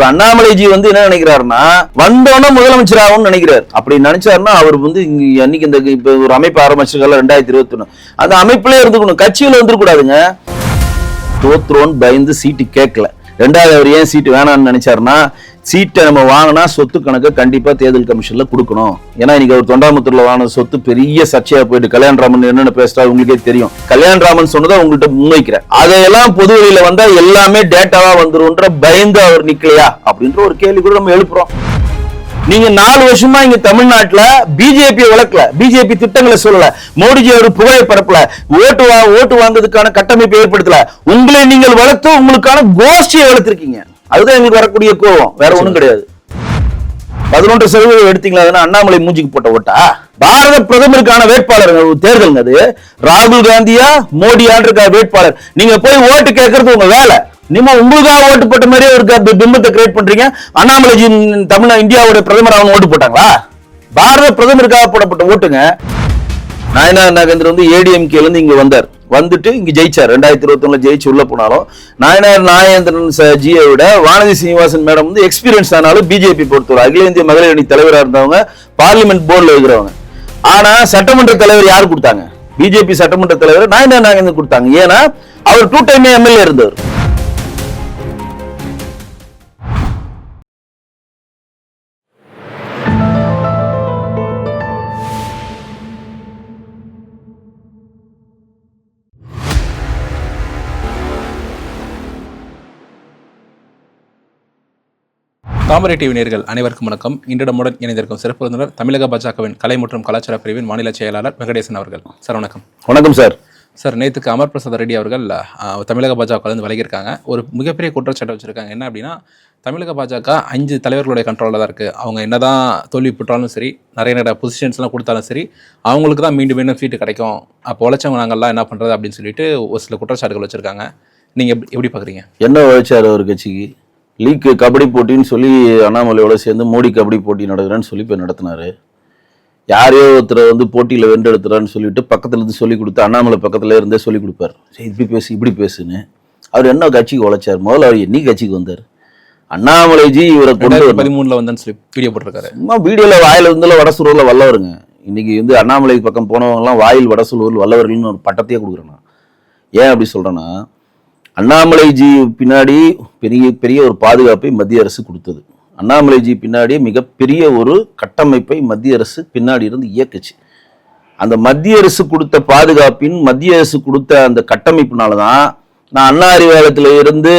இப்ப அண்ணாமலைஜி வந்து என்ன நினைக்கிறாருன்னா வந்தோன்னா முதலமைச்சர் ஆகும்னு நினைக்கிறாரு. அப்படி நினைச்சாருன்னா அவர் வந்து அன்னைக்கு இந்த இப்ப ஒரு அமைப்பு ஆரம்பிச்சிருக்கல 2021 அந்த அமைப்புல இருந்துக்கணும், கட்சியில வந்துடக்கூடாதுங்க. தோத்துறோன்னு பயந்து சீட்டு கேட்கல. ரெண்டாவது அவர் ஏன் சீட்டு வேணாம்னு நினைச்சாருன்னா சீட்டை நம்ம வாங்கினா சொத்து கணக்கு கண்டிப்பா தேர்தல் கமிஷன்ல கொடுக்கணும். ஏன்னா இன்னைக்கு அவர் தொண்டாமுத்தூர்ல வாங்கின சொத்து பெரிய சர்ச்சையா போயிட்டு கல்யாணராமன் என்னென்ன பேசுறா உங்களுக்கே தெரியும். கல்யாணராமன் சொன்னதை உங்கள்கிட்ட முன்வைக்கிறேன். அதையெல்லாம் பொது வழியில வந்தா எல்லாமே டேட்டாவா வந்துரும்ன்ற பயந்து அவர் நிக்கலையா அப்படின்ற ஒரு கேள்வி கூட நம்ம எழுப்புறோம். நீங்க 4 வருஷமா இங்க தமிழ்நாட்டுல பிஜேபி வளர்க்கல, பிஜேபி திட்டங்களை சொல்லல, மோடிஜி அவர் புகழை பரப்பல, ஓட்டு வாங்குறதுக்கான கட்டமைப்பை ஏற்படுத்தல. உங்களை நீங்கள் வளர்த்து உங்களுக்கான கோஷ்டியை வளர்த்திருக்கீங்க. அதுதான் எங்களுக்கு வரக்கூடிய கோபம், வேற ஒண்ணும் கிடையாது. 11% எடுத்தீங்களா அண்ணாமலை மூஞ்சிக்கு போட்ட ஓட்டா? பாரத பிரதமருக்கான வேட்பாளர் தேர்தல் அது. ராகுல் காந்தியா மோடியான்ற வேட்பாளர். நீங்க போய் ஓட்டு கேட்கறது உங்க வேலை. நீங்க உங்களுக்காக ஓட்டு போட்ட மாதிரி ஒரு பிம்பத்தை கிரியேட் பண்றீங்க. அண்ணாமலைஜி இந்தியாவோட பிரதமர் அவங்க ஓட்டு போட்டாங்களா? பாரத பிரதமருக்காக போடப்பட்ட ஓட்டுங்க. நாயனார் நாகேந்திரன் வந்து ஏடிஎம்கே இருந்து இங்க வந்தார், வந்துட்டு இங்க ஜெயிச்சார். 2021 ஜெயிச்சு உள்ள போனாலும் நாயனார் நாகேந்திரன் ஜியை விட வானதி சீனிவாசன் மேடம் வந்து எக்ஸ்பீரியன்ஸ் ஆனாலும் பிஜேபி பொறுத்தவரை அகில இந்திய மகளிர் அணி தலைவராக இருந்தவங்க, பார்லிமெண்ட் போர்டில் இருக்கிறவங்க. ஆனா சட்டமன்ற தலைவர் யார் கொடுத்தாங்க? பிஜேபி சட்டமன்ற தலைவர் நாயனார் நாகேந்திரன் கொடுத்தாங்க. ஏன்னா அவர் 2 டைம் எம்எல்ஏ இருந்தவர். தாமரை டிவி நேயர்கள் அனைவருக்கும் வணக்கம். இன்றிடமுடன் இணைந்திருக்கும் சிறப்பு விருந்தினர் தமிழக பாஜகவின் கலை மற்றும் கலாச்சார பிரிவின் மாநில செயலாளர் வெங்கடேசன் அவர்கள். சார் வணக்கம். வணக்கம் சார். சார், நேற்றுக்கு அமர் பிரசாத் ரெட்டி அவர்கள் தமிழக பாஜகலேருந்து விலகியிருக்காங்க. ஒரு மிகப்பெரிய குற்றச்சாட்டை வச்சுருக்காங்க. என்ன அப்படின்னா, தமிழக பாஜக 5 தலைவர்களுடைய கண்ட்ரோலில் தான் இருக்குது. அவங்க என்னதான் தோல்வி பெற்றாலும் சரி, நிறைய பொசிஷன்ஸ்லாம் கொடுத்தாலும் சரி, அவங்களுக்கு தான் மீண்டும் மீண்டும் சீட்டு கிடைக்கும். அப்போ உழைச்சவங்க நாங்கள்லாம் என்ன பண்ணுறது அப்படின்னு சொல்லிட்டு ஒரு சில குற்றச்சாட்டுகள் வச்சுருக்காங்க. நீங்கள் எப்படி பார்க்குறீங்க? என்ன உழைச்சார் ஒரு கட்சிக்கு? லீக் கபடி போட்டின்னு சொல்லி அண்ணாமலையோட சேர்ந்து மோடி கபடி போட்டி நடக்கிறேன்னு சொல்லி போய் நடத்தினாரு. யாரையோ ஒருத்தரை வந்து போட்டியில் வென்றெடுத்துறான்னு சொல்லிட்டு பக்கத்துல இருந்து சொல்லி கொடுத்து அண்ணாமலை பக்கத்துல இருந்தே சொல்லி கொடுப்பாரு, இப்படி பேசு இப்படி பேசுன்னு. அவர் என்ன கட்சிக்கு உழைச்சார்? முதல்ல அவர் என்னைக்கு கட்சிக்கு வந்தார்? அண்ணாமலைஜி இவரை கொண்டு 13 வந்தேன்னு சொல்லி வீடியோ போட்டிருக்காரு. சும்மா வீடியோல வாயில இருந்தாலும் வட சுருவரில் வல்லவருங்க. இன்னைக்கு வந்து அண்ணாமலை பக்கம் போனவங்க எல்லாம் வாயில் வட சுருவரில் வல்லவர்கள்னு ஒரு பட்டத்தையே கொடுக்குறேன். ஏன் அப்படி சொல்றேன்னா, அண்ணாமலைஜி பின்னாடி பெரிய பெரிய ஒரு பாதுகாப்பை மத்திய அரசு கொடுத்தது. அண்ணாமலைஜி பின்னாடி மிகப்பெரிய ஒரு கட்டமைப்பை மத்திய அரசு பின்னாடி இருந்து இயக்குச்சு. அந்த மத்திய அரசு கொடுத்த பாதுகாப்பின், மத்திய அரசு கொடுத்த அந்த கட்டமைப்புனாலதான் நான் அண்ணா அறிவாலயத்துல இருந்து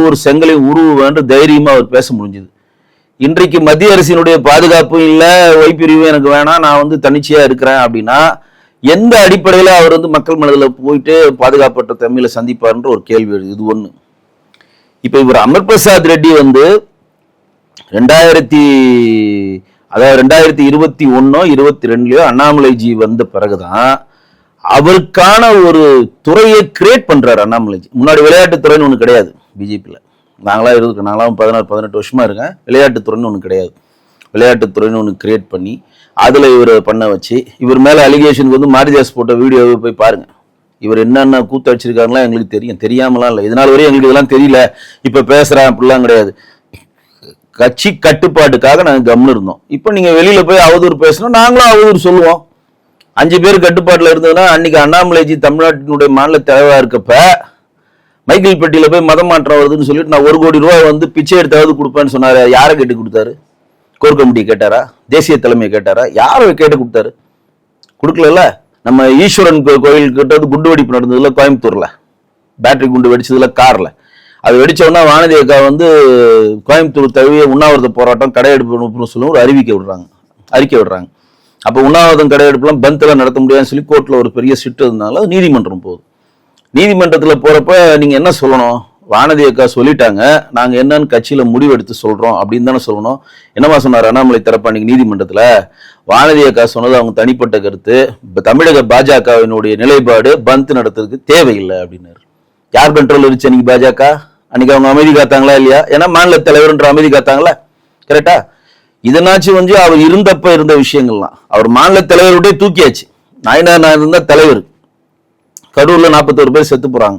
ஒரு செங்கலையும் உருவேன்னு தைரியமா அவர் பேச முடிஞ்சது. இன்றைக்கு மத்திய அரசினுடைய பாதுகாப்பும் இல்லை, ஒய்பிரிவும் எனக்கு வேணாம், நான் வந்து தன்னிச்சையா இருக்கிறேன் அப்படின்னா எந்த அடிப்படையில் அவர் வந்து மக்கள் மனதில் போயிட்டு பாதுகாப்பற்ற தன்மையில சந்திப்பார்ன்ற ஒரு கேள்வி எழுது. இது ஒண்ணு. இப்ப இவர் அமர் பிரசாத் ரெட்டி வந்து 2021-22 அண்ணாமலைஜி வந்த பிறகுதான் அவருக்கான ஒரு துறையை கிரியேட் பண்றாரு அண்ணாமலைஜி. முன்னாடி விளையாட்டுத்துறைன்னு ஒண்ணு கிடையாது பிஜேபியில. நாங்களாம் 16-18 வருஷமா இருக்கேன். விளையாட்டுத்துறைன்னு ஒண்ணு கிடையாது. விளையாட்டுத்துறைன்னு ஒன்று கிரியேட் பண்ணி அதில் இவர் பண்ண வச்சு, இவர் மேலே அலிகேஷனுக்கு வந்து மாரிதாஸ் போட்ட வீடியோவை போய் பாருங்க. இவர் என்னென்ன கூத்தடிச்சிருக்காங்களா எங்களுக்கு தெரியும், தெரியாமலாம் இல்லை. இதனால் வரையும் எங்களுக்கு இதெல்லாம் தெரியல, இப்போ பேசுகிறேன் அப்படிலாம் கிடையாது. கட்சி கட்டுப்பாட்டுக்காக நாங்கள் கம்னு இருந்தோம். இப்போ நீங்கள் வெளியில் போய் அவதூறு பேசணும், நாங்களும் அவதூறு சொல்லுவோம். 5 பேர் கட்டுப்பாட்டில் இருந்ததுன்னா அன்னைக்கு அண்ணாமலைஜி தமிழ்நாட்டினுடைய மாநில தலைவராக இருக்கப்ப மைக்கேல் பெட்டியில் போய் மதம் மாற்றம் வருதுன்னு சொல்லிட்டு நான் 1 கோடி ரூபா வந்து பிச்சை எடுத்தாவது கொடுப்பேன்னு சொன்னார். யாரை கேட்டு கொடுத்தாரு? கோர் கமிட்டி கேட்டாரா? தேசிய தலைமையை கேட்டாரா? யாரை கேட்டு கொடுத்தாரு? கொடுக்கல. நம்ம ஈஸ்வரன் கோயில் கிட்ட குண்டு வெடிப்பு நடந்ததுல கோயம்புத்தூர்ல, பேட்டரி குண்டு வெடிச்சதுல கார்ல, அது வெடிச்சோன்னா வானதி அக்கா வந்து கோயம்புத்தூர் தழுவிய உண்ணாவிரத போராட்டம் கடையெடுப்பு சொல்லி ஒரு அறிக்கை விடுறாங்க. அப்போ உண்ணாவிரதம் கடையெடுப்புலாம் பந்தெல்லாம் நடத்த முடியாதுன்னு சொல்லி கோர்ட்ல ஒரு பெரிய சிட்டு இருந்தாலும் நீதிமன்றம் போகுது. நீதிமன்றத்துல போறப்ப நீங்க என்ன சொல்லணும்? வானதி அக்கா சொல்லிட்டாங்க, நாங்க என்னன்னு கட்சியில முடிவெடுத்து சொல்றோம் அப்படின்னு தானே சொல்லணும். என்னமா சொன்னார் அண்ணாமலை தரப்பு அன்னைக்கு நீதிமன்றத்துல? வானதி அக்கா சொன்னது அவங்க தனிப்பட்ட கருத்து, தமிழக பாஜகவினுடைய நிலைப்பாடு பந்த் நடத்துறதுக்கு தேவையில்லை அப்படின்னாரு. யார் கண்ட்ரோல் இருந்துச்சு அன்னைக்கு பாஜக? அன்னைக்கு அவங்க அமைதி காத்தாங்களா இல்லையா? ஏன்னா மாநில தலைவர்ன்ற அமைதி காத்தாங்களா? கரெக்டா? இதனாச்சும் வந்து அவர் இருந்தப்ப இருந்த விஷயங்கள்லாம் அவர் மாநில தலைவருடைய தூக்கியாச்சு. நாயனார் இருந்தா தலைவர். கரூர்ல 41 பேர் செத்து போறாங்க.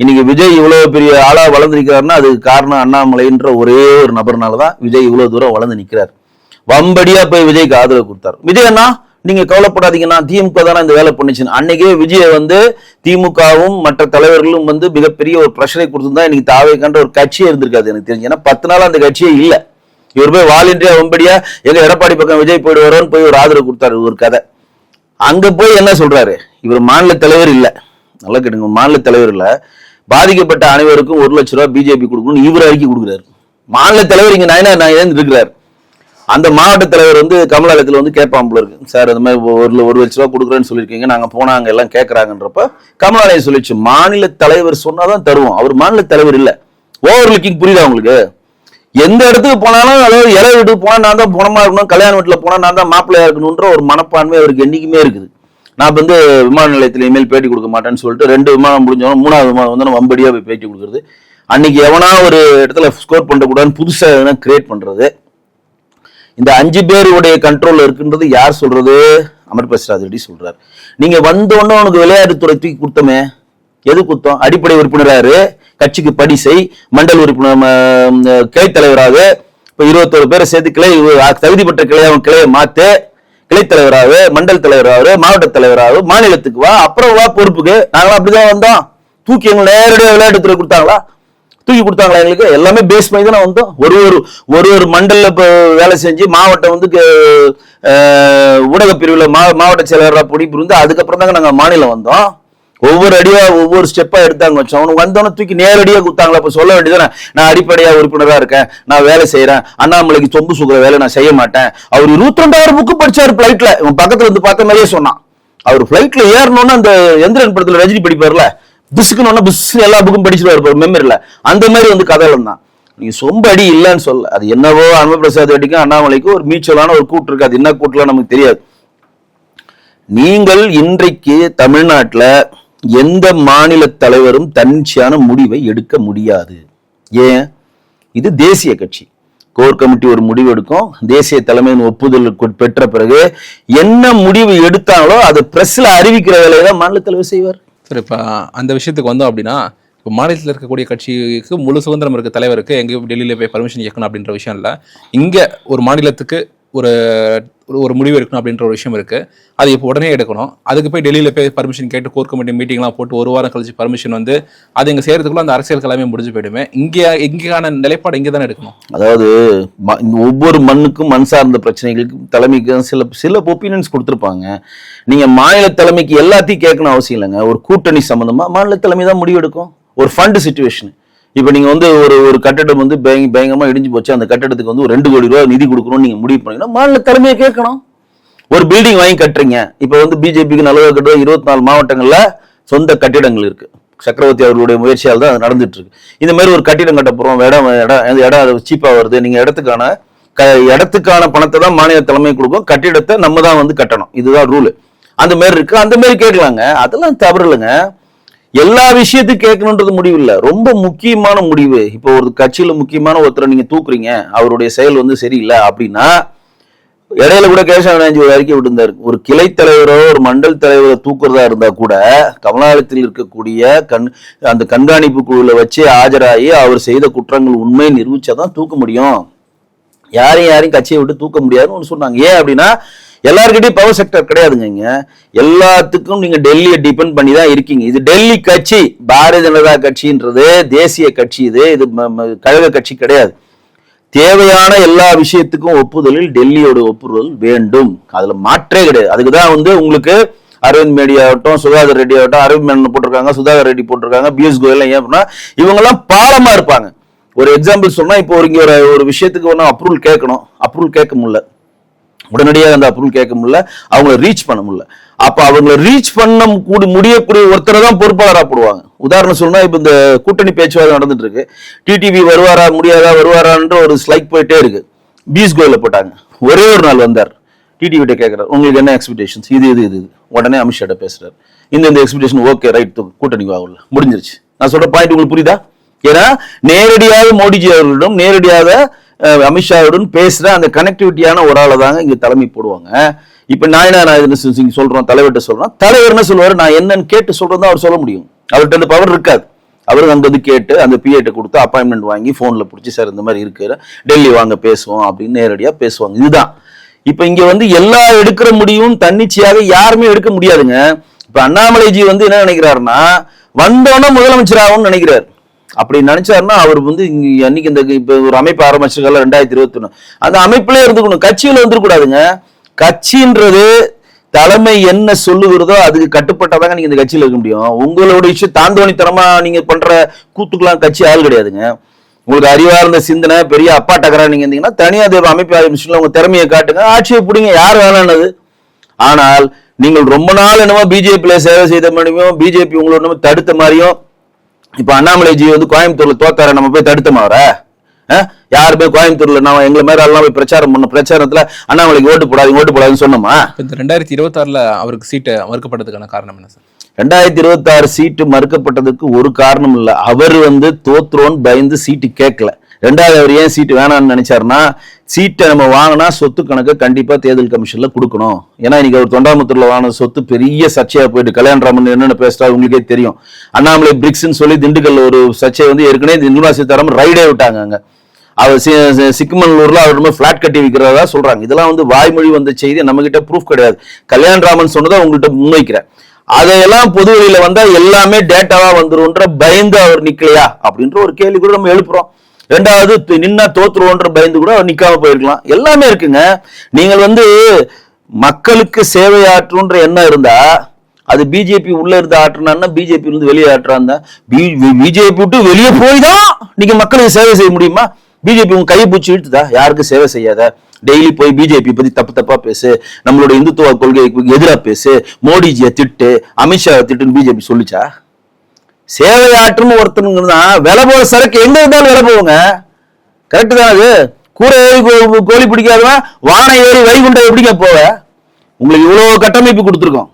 இன்னைக்கு விஜய் இவ்வளவு பெரிய ஆளா வளர்ந்திருக்கிறாருன்னா அதுக்கு காரணம் அண்ணாமலைன்ற ஒரே ஒரு நபர்னாலதான் விஜய் இவ்வளவு தூரம் வளர்ந்து நிக்கிறார். வம்படியா போய் விஜய்க்கு ஆதரவு கொடுத்தாரு. விஜய் அண்ணா நீங்க கவலைப்படாதீங்கன்னா திமுக தானே இந்த வேலை பண்ணுச்சுன்னு அன்னைக்கே விஜய திமுகவும் மற்ற தலைவர்களும் மிகப்பெரிய ஒரு பிரஷரை கொடுத்துருந்தா இன்னைக்கு தாவேக்கான்ற ஒரு கட்சியே இருந்திருக்காது எனக்கு தெரிஞ்சு. ஏன்னா 10 நாள் அந்த கட்சியே இல்லை. இவர் போய் வாலண்டியா வம்படியா எங்க எடப்பாடி பக்கம் விஜய் போயிடுவாரோன்னு போய் ஒரு ஆதரவு கொடுத்தாரு. ஒரு கதை. அங்க போய் என்ன சொல்றாரு, இவர் மாநில தலைவர் இல்ல, நல்லா கேட்டுங்க, மாநில தலைவர் இல்ல, பாதிக்கப்பட்ட அனைவருக்கும் 1 லட்சம் ரூபாய் பிஜேபி கொடுக்கணும் இவர் அறிக்கை கொடுக்குறாரு. மாநில தலைவர் இங்க நான் இருக்கிறார். அந்த மாவட்ட தலைவர் கமலாலயத்தில் கேட்பாம்புல இருக்கு, சார் அந்த மாதிரி 1 லட்ச ரூபா கொடுக்குறேன்னு சொல்லியிருக்கீங்க, நாங்க போனா அங்க எல்லாம் கேட்கறாங்கன்றப்ப கமலாலயம் சொல்லிச்சு, மாநில தலைவர் சொன்னாதான் தருவோம், அவர் மாநில தலைவர் இல்ல. ஓவர் லுக்கிங் புரியுதா உங்களுக்கு? எந்த இடத்துக்கு போனாலும், அதாவது இலை வீட்டுக்கு போனா நான் தான் பணமா இருக்கணும், கல்யாண வீட்டுல போனா நான் தான் மாப்பிள்ளையா இருக்கணும்ன்ற ஒரு மனப்பான்மை அவருக்கு என்னைக்குமே இருக்குது. நான் விமான நிலையத்தில் இனிமேல் பேட்டி கொடுக்க மாட்டேன்னு சொல்லிட்டு 2 விமானம் முடிஞ்சவங்க 3வது விமானம் வம்படியா போய் பேட்டி கொடுக்குறது. அன்னைக்கு எவனா ஒரு இடத்துல ஸ்கோர் பண்ணக்கூடாதுன்னு புதுசா எதனா கிரியேட் பண்றது. இந்த 5 பேருடைய கண்ட்ரோல்ல இருக்குன்றது யார் சொல்றது? அமர் பிரசாத் ரெட்டி சொல்றாரு. நீங்க வந்தோன்னு உனக்கு விளையாட்டுத்துறை தூக்கி கொடுத்தமே, எது கொடுத்தோம்? அடிப்படை உறுப்பினராரு, கட்சிக்கு படி செய், மண்டல் உறுப்பினர், கிளை தலைவராக, இப்ப 21 பேரை சேர்த்து கிளை தகுதி பெற்ற கிளையை மாத்து, கிளை தலைவராக, மண்டல் தலைவராக, மாவட்ட தலைவராக, மாநிலத்துக்கு வா, அப்புறம் வா பொறுப்புக்கு. நாங்களாம் அப்படிதான் வந்தோம். தூக்கி எங்க நேரடியாக விளையாட்டுத்துறை கொடுத்தாங்களா? தூக்கி கொடுத்தாங்களா? எங்களுக்கு எல்லாமே பேஸ் பண்ணி தானே வந்தோம். ஒரு மண்டல வேலை செஞ்சு மாவட்டம் ஊடக பிரிவுல மாவட்ட செயலராக பொடிப்பு அதுக்கப்புறம் தாங்க நாங்க மாநிலம் வந்தோம். ஒவ்வொரு அடியா ஒவ்வொரு ஸ்டெப்பா எடுத்தாங்க வச்சோம். அவனுக்கு வந்தோன்னு தூக்கி நேரடியா கொடுத்தாங்களா? இப்ப சொல்ல வேண்டியதானே, நான் அடிப்படையா உறுப்பினரா இருக்கேன், நான் வேலை செய்யறேன், அண்ணாமலைக்கு சொம்பு சுக்குற வேலை நான் செய்ய மாட்டேன். அவர் 22,000 புக்கு படிச்சாரு பிளைட்ல. இவன் பக்கத்துல பார்த்த மாதிரியே சொன்னான். அவர் பிளைட்ல ஏறணும்னு அந்த எந்திரன் படத்துல ரஜினி படிப்பார்ல, பிஸ்குன்னு பிஸ் எல்லா புக்கும் படிச்சுட்டு மெமரில, அந்த மாதிரி கதையில தான். நீங்க சொம்பு அடி இல்லைன்னு சொல்ல, அது என்னவோ அமர் பிரசாத் ரெட்டிக்கும் அண்ணாமலைக்கும் ஒரு மியூச்சுவலான ஒரு கூட்டு இருக்கு. அது என்ன கூட்டுலாம் நமக்கு தெரியாது. நீங்கள் இன்றைக்கு தமிழ்நாட்டில் எந்த மாநில தலைவரும் தன்னிச்சையான முடிவை எடுக்க முடியாது. ஏன்? இது தேசிய கட்சி. கோர் கமிட்டி ஒரு முடிவு எடுக்கும், தேசிய தலைமையின் ஒப்புதல் பெற்ற பிறகு என்ன முடிவு எடுத்தாங்களோ அதை பிரஸ்ல அறிவிக்கிற வேலையை தான் மாநில தலைவர் செய்வார். சரி, இப்போ அந்த விஷயத்துக்கு வந்தோம் அப்படின்னா, இப்போ மாநிலத்தில் இருக்கக்கூடிய கட்சிக்கு முழு சுதந்திரம் இருக்குது. தலைவருக்கு எங்கேயும் டெல்லியில் போய் பர்மிஷன் கேட்கணும் அப்படின்ற விஷயம் இல்லை. இங்கே ஒரு மாநிலத்துக்கு ஒரு முடிவு எடுக்கணும் அப்படின்ற ஒரு விஷயம் இருக்குது. அது இப்போ உடனே எடுக்கணும். அதுக்கு போய் டெல்லியில் போய் பர்மிஷன் கேட்டு கோர் கமிட்டி மீட்டிங்லாம் போட்டு 1 வாரம் கழிச்சு பர்மிஷன் அது இங்கே செய்கிறதுக்குள்ள அந்த அரசியல் கலாமே முடிஞ்சு போயிடுமே. இங்கேயான நிலைப்பாடு இங்கே தானே எடுக்கணும். அதாவது ஒவ்வொரு மண்ணுக்கும் மண் சார்ந்த பிரச்சனைகளுக்கு தலைமைக்கு சில ஒப்பீனியன்ஸ் கொடுத்துருப்பாங்க. நீங்க மாநில தலைமைக்கு எல்லாத்தையும் கேட்கணும் அவசியம் இல்லைங்க. ஒரு கூட்டணி சம்பந்தமா மாநில தலைமை தான் முடிவு எடுக்கும். ஒரு ஃபண்ட் சிச்சுவேஷன், இப்ப நீங்க ஒரு கட்டடம் பயங்கரமா இடிஞ்சு போச்சு, அந்த கட்டடத்துக்கு ஒரு 2 கோடி ரூபாய் நிதி கொடுக்கணும்னு நீங்க முடிவு பண்ணீங்கன்னா மாநில தலைமையை கேட்கணும். ஒரு பில்டிங் வாங்கி கட்டுறீங்க, இப்ப பிஜேபிக்கு நல்லதாக கட்டுற 24 மாவட்டங்கள்ல சொந்த கட்டிடங்கள் இருக்கு. சக்கரவர்த்தி அவர்களுடைய முயற்சியால் தான் அது நடந்துட்டு இருக்கு. இந்த மாதிரி ஒரு கட்டிடம் கட்ட போறோம், இடம் சீப்பா வருது, நீங்க இடத்துக்கான பணத்தை தான் மாநில தலைமை கொடுக்கும், கட்டிடத்தை நம்ம தான் கட்டணும், இதுதான் ரூல். அந்த மாதிரி இருக்கு. அந்த மாதிரி கேட்கலாங்க, அதெல்லாம் தவறு இல்லைங்க. எல்லா விஷயத்தையும் கேட்கணுன்றது முடிவு இல்லை, ரொம்ப முக்கியமான முடிவு. இப்போ ஒரு கட்சியில முக்கியமான ஒருத்தரை நீங்க தூக்குறீங்க, அவருடைய செயல் சரியில்லை அப்படின்னா, இடையில கூட கேசவராஜ் ஒரு அறிக்கை விட்டுருந்தாரு, ஒரு கிளை தலைவரோ ஒரு மண்டல் தலைவரோ தூக்குறதா இருந்தா கூட கமலாலயத்தில் இருக்கக்கூடிய அந்த கண்காணிப்பு குழுல வச்சு ஆஜராகி அவர் செய்த குற்றங்கள் உண்மை நிரூபிச்சாதான் தூக்க முடியும், யாரையும் கட்சியை விட்டு தூக்க முடியாதுன்னு ஒன்று சொன்னாங்க. ஏன் அப்படின்னா, எல்லாருக்கிட்டையும் பவர் செக்டர் கிடையாதுங்க. எல்லாத்துக்கும் நீங்க டெல்லியை டிபெண்ட் பண்ணி தான் இருக்கீங்க. இது டெல்லி கட்சி, பாரதிய ஜனதா கட்சின்றது தேசிய கட்சி, இது கழக கட்சி கிடையாது. தேவையான எல்லா விஷயத்துக்கும் ஒப்புதலில் டெல்லியோட ஒப்புதல் வேண்டும், அதுல மாற்றே கிடையாது. அதுக்குதான் உங்களுக்கு அரவிந்த் மேடி ஆகட்டும், சுதாகர் ரெட்டி ஆகட்டும், அரவிந்த் மேனன் போட்டிருக்காங்க, சுதாகர் ரெட்டி போட்டிருக்காங்க, பியூஷ் கோயல். ஏன் அப்படின்னா இவங்க எல்லாம் பாலமா இருப்பாங்க. ஒரு எக்ஸாம்பிள் சொன்னா, இப்போ இங்க ஒரு விஷயத்துக்கு அப்ரூவல் கேட்கணும், அப்ரூவல் கேட்க முடியல, உடனடியாக அந்த அப்ரூவல் கேட்க முடியல, அவங்கள ரீச் பண்ண முடியல. அப்ப அவங்களை ரீச் பண்ண முடியக்கூடிய ஒருத்தரை தான் பொறுப்பாளராக போடுவாங்க. உதாரணம் சொல்லணும், இப்ப இந்த கூட்டணி பேச்சுவார்த்தை நடந்துட்டு இருக்கு, டிடிவி வருவாரா வருவாரான்ற ஒரு ஸ்லைக் போயிட்டே இருக்கு. பியூஷ் கோயல போட்டாங்க, ஒரே ஒரு நாள் வந்தார், டிடிவி கேட்கிறார், உங்களுக்கு என்ன எக்ஸ்பெக்டேஷன்ஸ், இது உடனே அமித்ஷா பேசுறாரு, இந்த எக்ஸ்பெக்டேஷன் ஓகே ரைட், கூட்டணிக்கு ஆகல, முடிஞ்சிருச்சு. நான் சொல்ற பாயிண்ட் உங்களுக்கு புரியுதா? ஏன்னா நேரடியாக மோடிஜி அவர்களிடம், நேரடியாக அமித்ஷாவுடன் பேசுற அந்த கனெக்டிவிட்டியான ஒரு ஆளை தாங்க இங்க தலைமை போடுவாங்க. இப்ப நான் சொல்றோம், தலைவர்கிட்ட சொல்றோம், தலைவர் என்ன சொல்லுவாரு, நான் என்னன்னு கேட்டு சொல்றதா அவர் சொல்ல முடியும், அவர்கிட்ட அந்த பவர் இருக்காது. அவருக்கு அங்கே வந்து கேட்டு அந்த பிஏட்ட கொடுத்து அப்பாயின்மெண்ட் வாங்கி ஃபோனில் பிடிச்சி சார் இந்த மாதிரி இருக்கு டெல்லி வாங்க பேசுவோம் அப்படின்னு நேரடியாக பேசுவாங்க. இதுதான் இப்போ இங்கே வந்து எல்லா எடுக்கிற முடிவும் தன்னிச்சையாக யாருமே எடுக்க முடியாதுங்க. இப்போ அண்ணாமலைஜி வந்து என்ன நினைக்கிறாருன்னா வந்தோன்னா முதலமைச்சர் ஆகும்னு நினைக்கிறார். அப்படி நினைச்சாருன்னா அவர் வந்து அன்னைக்கு இந்த இப்போ ஒரு அமைப்பு ஆரம்பிச்சிருக்கல 2021 அந்த அமைப்புலேயே இருந்துக்கணும், கட்சியில் வந்துடக்கூடாதுங்க. கட்சின்றது தலைமை என்ன சொல்லுகிறதோ அதுக்கு கட்டுப்பட்டாதாங்க நீங்க இந்த கட்சியில் இருக்க முடியும். உங்களோட விஷயம் தாந்தோணித்தனமா நீங்க பண்ற கூத்துக்கெல்லாம் கட்சி ஆள் கிடையாதுங்க. உங்களுக்கு அறிவார்ந்த சிந்தனை பெரிய அப்பா டக்கரா நீங்க இருந்தீங்கன்னா தனியார் அமைப்பு ஆரம்பிச்சுல உங்க திறமையை காட்டுங்க, ஆட்சியை பிடிங்க, யார் வேணானது. ஆனால் நீங்கள் ரொம்ப நாள் என்னமோ பிஜேபியில சேவை செய்த மாதிரியும் பிஜேபி உங்களோட தடுத்த மாதிரியும் இப்ப அண்ணாமலைஜி வந்து கோயம்புத்தூர்ல தோத்தார நம்ம போய் தடுத்தமாவர யாருமே கோயம்புத்தூர்ல நான் எங்களை மாதிரி எல்லாம் போய் பிரச்சாரம் பண்ண பிரச்சாரத்துல அண்ணாமலைக்கு ஓட்டு போடாதுன்னு சொன்னோமா? இந்த 2026 அவருக்கு சீட்டு மறுக்கப்பட்டதுக்கான காரணம் என்ன சார்? 2026 சீட்டு மறுக்கப்பட்டதுக்கு ஒரு காரணம் இல்ல. அவர் வந்து தோத்துறோன்னு பயந்து சீட்டு கேட்கல. ரெண்டாவது அவர் ஏன் சீட்டு வேணாம்னு நினைச்சாருன்னா சீட்டை நம்ம வாங்கினா சொத்து கணக்கு கண்டிப்பா தேர்தல் கமிஷன்ல கொடுக்கணும். ஏன்னா இன்னைக்கு அவர் தொண்டாமுத்தூர்ல வாங்கின சொத்து பெரிய சர்ச்சையா போயிட்டு கல்யாணராமன் என்னென்ன பேசுறாரு உங்களுக்கே தெரியும். அண்ணாமலை பிரிக்ஸ்ன்னு சொல்லி திண்டுக்கல்ல ஒரு சர்ச்சை வந்து ஏற்கனவே நிர்மலா சீதாராமன் ரைடே விட்டாங்க. அங்க அவர் சிக்கமங்களூர்ல அவர் பிளாட் கட்டி விற்கிறதா சொல்றாங்க. இதெல்லாம் வந்து வாய்மொழி வந்த செய்தி, நம்ம கிட்ட ப்ரூஃப் கிடையாது. கல்யாணராமன் சொன்னதை உங்கள்கிட்ட முன்வைக்கிறேன். அதையெல்லாம் பொது வழியில வந்தா எல்லாமே டேட்டாவா வந்துரும்ன்ற பயந்து அவர் நிக்கலையா அப்படின்ற ஒரு கேள்வி கூட நம்ம எழுப்புறோம். ரெண்டாவது நின்னா தோத்துருவோன்ற பயந்து கூட அவர் நிக்காம போயிருக்கலாம். எல்லாமே இருக்குங்க. நீங்கள் வந்து மக்களுக்கு சேவையாற்றுன்ற எண்ணம் இருந்தா அது பிஜேபி உள்ள இருந்து ஆற்றுனா பிஜேபி இருந்து வெளியே ஆற்றுறாங்க. பிஜேபி விட்டு வெளியே போய் தான் நீங்க மக்களுக்கு சேவை செய்ய முடியுமா? பிஜேபி உங்க கையை பூச்சி இழுத்துதா? யாருக்கும் சேவை செய்யாத. டெய்லி போய் பிஜேபி பத்தி தப்பா பேசு, நம்மளோட இந்துத்துவ கொள்கைக்கு எதிராக பேசு, மோடிஜியை திட்டு, அமித்ஷா திட்டுன்னு பிஜேபி சொல்லிச்சா? சேவையாற்றுன்னு ஒருத்தனுங்கன்னா விலை போற சரக்கு எங்க இருந்தாலும் விலை போவோங்க. கரெக்டு தான். அது கூரை ஏறி கோழி பிடிக்காதவன் வானை ஏறி வைகுண்டம் எப்படிங்க போவ? உங்களுக்கு இவ்வளவு கட்டமைப்பு கொடுத்துருக்கோம்,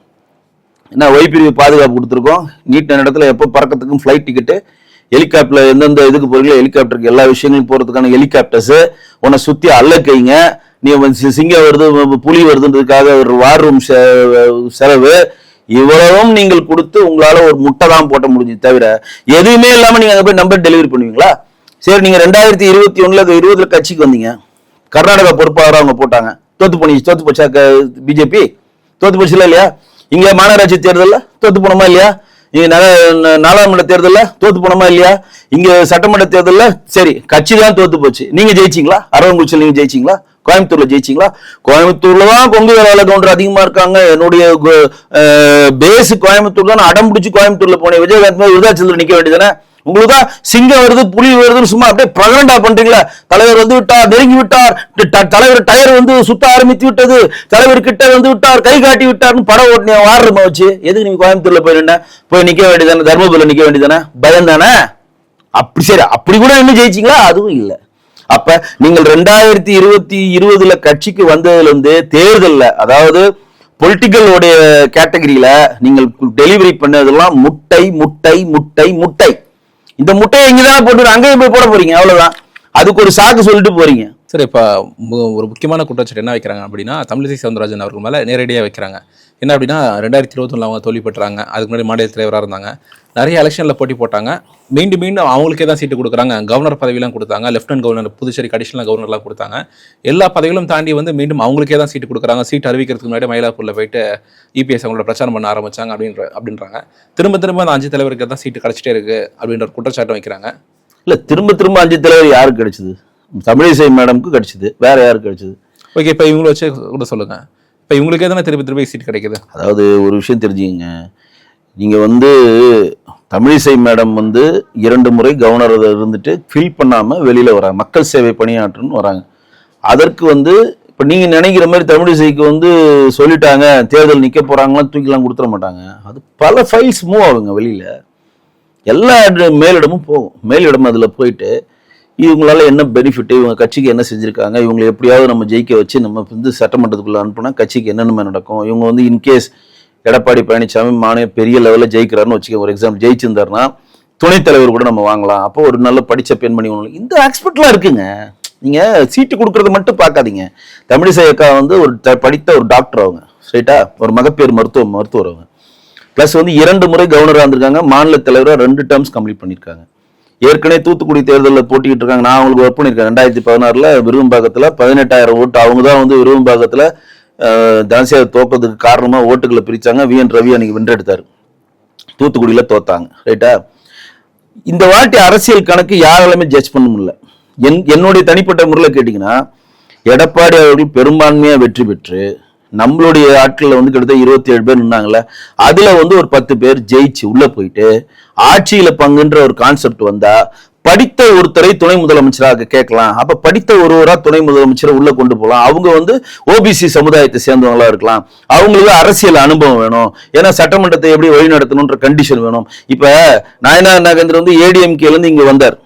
என்ன ஒய்பிரிவு பாதுகாப்பு கொடுத்துருக்கோம், நீட்ட இடத்துல எப்போ பறக்கிறதுக்கும் ஃபிளைட் டிக்கெட்டு, ஹெலிகாப்டர்ல எந்தெந்த இதுக்கு போறீங்களோ ஹெலிகாப்டருக்கு எல்லா விஷயங்களும் போறதுக்கான ஹெலிகாப்டர்ஸ், உன்னை சுத்தி அல்லக்கைங்க, நீ சிங்கம் வருது புலி வருதுன்றதுக்காக ஒரு வார் ரூம் செலவு, இவ்வளவும் நீங்கள் கொடுத்து உங்களால ஒரு முட்டை தான் போட்ட முடிஞ்சு தவிர எதுவுமே இல்லாம நீங்க அங்க போய் நம்பர் டெலிவரி பண்ணுவீங்களா? சரி, நீங்க 2021 கட்சிக்கு வந்தீங்க, கர்நாடகா பொறுப்பாளராக அவங்க போட்டாங்க, தோத்து போச்சா பிஜேபி? தோத்து போச்சுல இல்லையா? இங்க மாநகராட்சி தேர்தலில் தோத்து போனோமா இல்லையா? இங்க நாடாளுமன்ற தேர்தலில் தோத்து போனோமா இல்லையா? இங்க சட்டமன்ற தேர்தலில் சரி கட்சி தான் தோத்து போச்சு. நீங்க ஜெயிச்சிங்களா? அரவங்குறிச்சியில் நீங்க ஜெயிச்சிங்களா? கோயம்புத்தூர்ல ஜெயிச்சிங்களா? கோயம்புத்தூர்ல தான் கொங்கு வேளாள கவுண்டர் அதிகமா இருக்காங்க. என்னுடைய பேஸ் கோயம்புத்தூர் தான். அடம் பிடிச்சி கோயம்புத்தூர்ல போனேன். விஜயகாந்த் விருதாச்சலத்தில் நிக்க வேண்டியதானே? உங்களுக்கு தான் சிங்கம் வருது புலி வருதுன்னு சும்மா அப்படியே பிரகடண்டா பண்றீங்களா? தலைவர் வந்து விட்டார், நெருங்கி விட்டார், தலைவர் டயர் வந்து சுத்த ஆரம்பித்து விட்டது, தலைவர் கிட்ட வந்து விட்டார், கை காட்டி விட்டார்னு படம் ஓட்டின வாடுறமா வச்சு எதுக்கு நீங்க கோயம்புத்தூர்ல போய் நிக்க வேண்டியதானே? தர்மபுரியில நிக்க வேண்டியதானே? பயம் தானே? அப்படி சரி, அப்படி கூட இன்னும் ஜெயிச்சிங்களா? அதுவும் இல்லை. அப்ப நீங்கள் 2020 கட்சிக்கு வந்ததுல இருந்து தேர்தல்ல, அதாவது பொலிட்டிக்கல் உடைய கேட்டகரியில நீங்கள் டெலிவரி பண்ணதெல்லாம் முட்டை முட்டை முட்டை முட்டை. இந்த முட்டையை இங்கதான் போட்டு அங்கேயும் போய் போட போறீங்க, அவ்வளவுதான். அதுக்கு ஒரு சாக்கு சொல்லிட்டு போறீங்க. சரி, இப்போ ஒரு முக்கியமான குற்றச்சாட்டு என்ன வைக்கிறாங்க அப்படின்னா, தமிழிசை சவுந்தரராஜன் அவர்கள் மேலே நேரடியாக வைக்கிறாங்க. என்ன அப்படின்னா 2021 அவங்க தோல்வி பெற்றாங்க. அதுக்கு முன்னாடி மாநில தலைவராக இருந்தாங்க, நிறைய எலெக்ஷனில் போட்டி போட்டாங்க, மீண்டும் அவங்களுக்கே தான் சீட்டு கொடுக்குறாங்க. கவர்னர் பதவியெல்லாம் கொடுத்தாங்க, லெஃப்டினன்ட் கவர்னர், புதுச்சேரி அடிஷனல் கவர்னர்லாம் கொடுத்தாங்க. எல்லா பதவிகளும் தாண்டி வந்து மீண்டும் அவங்களுக்கே தான் சீட்டு கொடுக்குறாங்க. சீட்டு அறிவிக்கிறதுக்கு முன்னாடி மயிலாப்பூரில் போயிட்டு இபிஎஸ் அவங்களோட பிரச்சாரம் பண்ண ஆரம்பிச்சாங்க அப்படின்றாங்க. திரும்ப அந்த 5 தலைவருக்கு தான் சீட்டு கிடைச்சிட்டே இருக்கு அப்படின்ற குற்றச்சாட்டை வைக்கிறாங்க. இல்லை, திரும்ப 5 தலைவர் யாருக்கு கிடைச்சது? தமிழிசை மேடம்க்கு கிடைச்சது, வேற யாருக்கு கிடைச்சது? ஓகே, இப்போ இவங்களை வச்சு கூட சொல்லுங்க. இப்போ இவங்களுக்கே தானே திருப்பி சீட் கிடைக்குது. அதாவது ஒரு விஷயம் தெரிஞ்சுங்க, நீங்கள் வந்து தமிழிசை மேடம் வந்து 2 முறை கவர்னர் இருந்துட்டு ஃபில் பண்ணாமல் வெளியில் வராங்க, மக்கள் சேவை பணியாற்றுன்னு வராங்க. அதற்கு வந்து இப்போ நீங்கள் நினைக்கிற மாதிரி தமிழிசைக்கு வந்து சொல்லிட்டாங்க தேர்தல் நிற்க போகிறாங்களாம் தூக்கிலாம் கொடுத்துட மாட்டாங்க. அது பல ஃபைல்ஸ் மூவ் ஆகுங்க வெளியில், எல்லா மேலிடமும் போகும். மேலிடம் அதில் போயிட்டு இவங்களால என்ன பெனிஃபிட், இவங்க கட்சிக்கு என்ன செஞ்சுருக்காங்க, இவங்களை எப்படியாவது நம்ம ஜெயிக்க வச்சு நம்ம வந்து சட்டமன்றத்துக்குள்ளே அனுப்புனா கட்சிக்கு என்னென்ன நடக்கும், இவங்க வந்து இன்கேஸ் எடப்பாடி பழனிசாமி மாநில பெரிய லெவலில் ஜெயிக்கிறாருன்னு வச்சுக்க, ஒரு எக்ஸாம்பிள் ஜெயிச்சிருந்தாருன்னா துணைத் தலைவர் கூட நம்ம வாங்கலாம். அப்போ ஒரு நல்ல படித்த பெண்மணி ஒன்று, இந்த ஆஸ்பெக்ட்லாம் இருக்குங்க. நீங்கள் சீட்டு கொடுக்குறத மட்டும் பார்க்காதீங்க. தமிழிசை அக்கா வந்து ஒரு படித்த ஒரு டாக்டர், அவங்க ஸ்ட்ரைட்டா ஒரு மகப்பேறு மருத்துவர் அவங்க. பிளஸ் வந்து 2 முறை கவர்னரா இருந்திருக்காங்க, மாநில தலைவரா 2 டேர்ம்ஸ் கம்ப்ளீட் பண்ணிருக்காங்க. ஏற்கனவே தூத்துக்குடி தேர்தலில் போட்டிக்கிட்டு இருக்காங்க. நான் அவங்களுக்கு ஒர்க் பண்ணியிருக்கேன். 2016 விருவம்பாக்கத்தில் 18,000 ஓட்டு. அவங்க தான் வந்து விருவம்பாக்கத்தில் தனசேகர் தோக்கிறதுக்கு காரணமா ஓட்டுகளை பிரிச்சாங்க. VN ரவி அன்னைக்கு வென்றெடுத்தாரு, தூத்துக்குடியில தோத்தாங்க. ரைட்டா? இந்த வாட்டி அரசியல் கணக்கு யாராலுமே ஜட்ஜ் பண்ண முடியல. என்னுடைய தனிப்பட்ட முறையில் கேட்டீங்கன்னா, எடப்பாடி அவர்கள் பெரும்பான்மையா வெற்றி பெற்று நம்மளுடைய ஆட்கள்ல வந்து கிட்டத்தட்ட 27 பேர் நின்னாங்கல்ல, அதுல வந்து ஒரு 10 பேர் ஜெயிச்சு உள்ள போயிட்டு ஆட்சியில பங்குன்ற ஒரு கான்செப்ட் வந்தா படித்த ஒருத்தரை துணை முதலமைச்சராக கேட்கலாம். அப்ப படித்த ஒருவரா துணை முதலமைச்சரை உள்ள கொண்டு போகலாம். அவங்க வந்து ஓபிசி சமுதாயத்தை சேர்ந்தவங்களா இருக்கலாம். அவங்களுக்கு அரசியல் அனுபவம் வேணும். ஏன்னா சட்டமன்றத்தை எப்படி வழி நடத்தணும்ன்ற கண்டிஷன் வேணும். இப்ப நாயனார் நாகேந்திரன் வந்து ஏடிஎம்கேல இருந்து இங்க வந்தார்,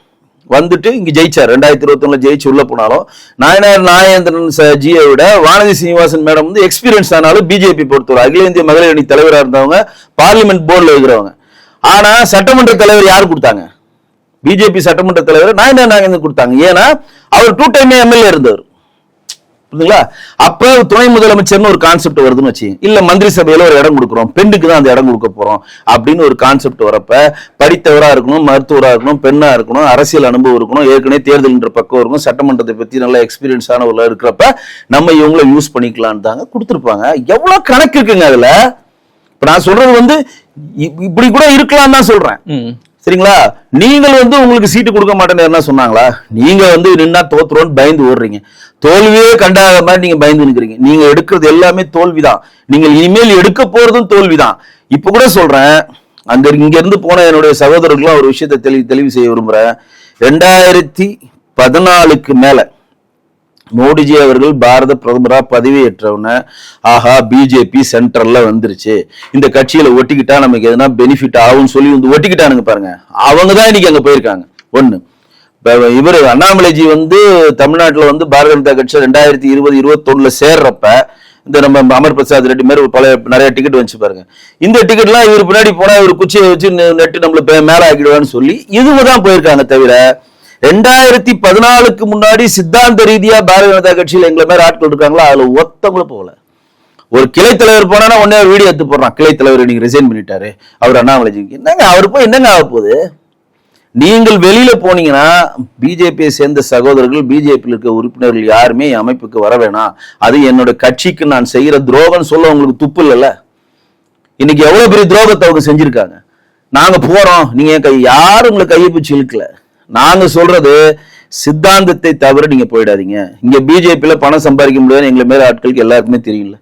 வந்துட்டு இங்க ஜெயிச்சார். 2021 ஜெயிச்சு உள்ள போனாலும் நாயனார் நாகேந்திரன் ஜியை விட வானதி சீனிவாசன் மேடம் வந்து எக்ஸ்பீரியன்ஸ் ஆனாலும் பிஜேபி பொறுத்தவரை அகில இந்திய மகளிர் அணி தலைவராக இருந்தவங்க, பார்லிமெண்ட் போர்டில் இருக்கிறவங்க. ஆனா சட்டமன்ற தலைவர் யாரு கொடுத்தாங்க? பிஜேபி சட்டமன்ற தலைவர் நாயனார் நாகேந்திரன் கொடுத்தாங்க. ஏன்னா அவர் 2 டைம் எம்எல்ஏ இருந்தவர். புரியுதுங்களா? அப்ப துணை முதலமைச்சர்னு ஒரு கான்செப்ட் வருதுன்னு வச்சு, இல்ல மந்திரி சபையில ஒரு இடம் கொடுக்குறோம், பெண்ணுக்கு தான் அந்த இடம் கொடுக்க போறோம் அப்படின்னு ஒரு கான்செப்ட் வரப்ப படித்தவரா இருக்கணும், மருத்துவரா இருக்கணும், பெண்ணா இருக்கணும், அரசியல் அனுபவம் இருக்கணும், ஏற்கனவே தேர்தல்ன்ற பக்கம் இருக்கும், சட்டமன்றத்தை பத்தி நல்ல எக்ஸ்பீரியன்ஸ் ஆனவங்களா இருக்கிறப்ப நம்ம இவங்களை யூஸ் பண்ணிக்கலான்னு தாங்க கொடுத்துருப்பாங்க. எவ்வளவு கணக்கு இருக்குங்க அதுல. இப்ப நான் சொல்றது வந்து இப்படி கூட இருக்கலாம் தான் சொல்றேன். சரிங்களா? நீங்கள் வந்து உங்களுக்கு சீட்டு கொடுக்க மாட்டேன்னு என்ன சொன்னாங்களா? நீங்க வந்து நின்னா தோத்துறோன்னு பயந்து ஓடுறீங்க. தோல்வியே கண்டாத மாதிரி நீங்க பயந்து நிற்கிறீங்க. நீங்க எடுக்கிறது எல்லாமே தோல்விதான். நீங்கள் இனிமேல் எடுக்க போறதும் தோல்விதான். இப்ப கூட சொல்றேன், இங்க இருந்து போன என்னுடைய சகோதரர்களும் ஒரு விஷயத்தை தெளிவு செய்ய விரும்புறேன். 2014 மேல மோடிஜி அவர்கள் பாரத பிரதமரா பதவியேற்றவுடனே ஆஹா பிஜேபி சென்ட்ரல்ல வந்துருச்சு, இந்த கட்சியில ஒட்டிக்கிட்டா நமக்கு எதுனா பெனிஃபிட் ஆகும்னு சொல்லி வந்து ஒட்டிக்கிட்டானுங்க பாருங்க. அவங்க தான் இன்னைக்கு அங்க போயிருக்காங்க. ஒண்ணு, இவர் அண்ணாமலைஜி வந்து தமிழ்நாட்டுல வந்து பாரதிய ஜனதா கட்சி 2020-21 சேர்றப்ப இந்த நம்ம அமர் பிரசாத் ரெட்டி மாதிரி நிறைய டிக்கெட் வந்துச்சு பாருங்க. இந்த டிக்கெட்லாம் இவர் பின்னாடி போனா இவர் குச்சியை வச்சு நெட்டு நம்மள மேல ஆக்கிடுவான்னு சொல்லி இதுவும் தான் போயிருக்காங்க. தவிர 2014 முன்னாடி சித்தாந்த ரீதியா பாரதிய ஜனதா கட்சியில் எங்களை மாதிரி ஆட்கள் இருக்காங்களா, அதுல ஒத்தவங்களும் போகல. ஒரு கிளை தலைவர் போனா உடனே வீடியோ எடுத்து போடுறான், கிளை தலைவர் நீங்க ரிசைன் பண்ணிட்டாரு அவர் அண்ணாமலைஜிக்கு. என்னங்க அவர் போய் என்னங்க ஆக போகுது? நீங்கள் வெளியில போனீங்கன்னா பிஜேபியை சேர்ந்த சகோதரர்கள், பிஜேபியில் இருக்க உறுப்பினர்கள் யாருமே அமைப்புக்கு வர வேணாம், அது என்னோட கட்சிக்கு நான் செய்யற துரோகம் சொல்ல உங்களுக்கு துப்பு இல்லைல்ல. இன்னைக்கு எவ்வளவு பெரிய துரோகத்தை அவங்க செஞ்சிருக்காங்க. நாங்க போறோம், நீங்க யாரும் உங்களை கையை பிடிச்சி இழுக்கல. நாங்க சொல்றது சித்தாந்தத்தை தவிர நீங்க போயிடாதீங்க. இங்க பிஜேபியில பணம் சம்பாதிக்க முடியாது எங்களை மேல ஆட்களுக்கு எல்லாருக்குமே தெரியல.